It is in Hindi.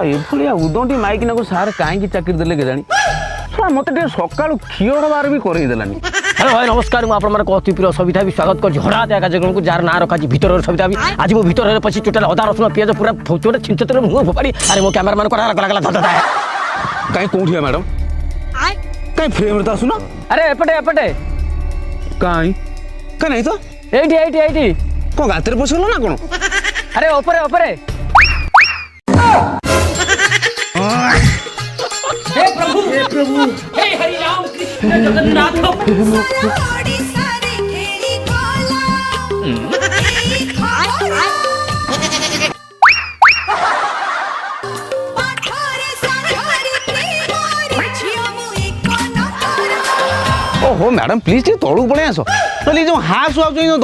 एभलिया उदंडी माइकिना को सार कहीं चाकरी देले के जानी मत सका क्षीर बार भी कर हेलो भाई नमस्कार मुझे आप अति प्रिय सविता भी स्वागत कर हड़ा देगा जगह जार ना रखा भीतर सविता भी आज मो भीतर पची टोटाल अदा रसुण पिज पूरा छोटे छिंचतर मुँह फोपाड़ी अरे मो कैमेरा मैन गला कहीं कौन मैडम कहीं फ्रेम आसुना अरे एपटे एपटे कहीं कहीं नहीं तो एटी एटी एटी कौन गातर पशल ना कौन अरे ओपरे ओपरे हे प्रभु हे हरि राम कृष्ण जगन्नाथ ओहो मैडम प्लीज तलू पड़े आस जो हाँ शुआ दक्षिण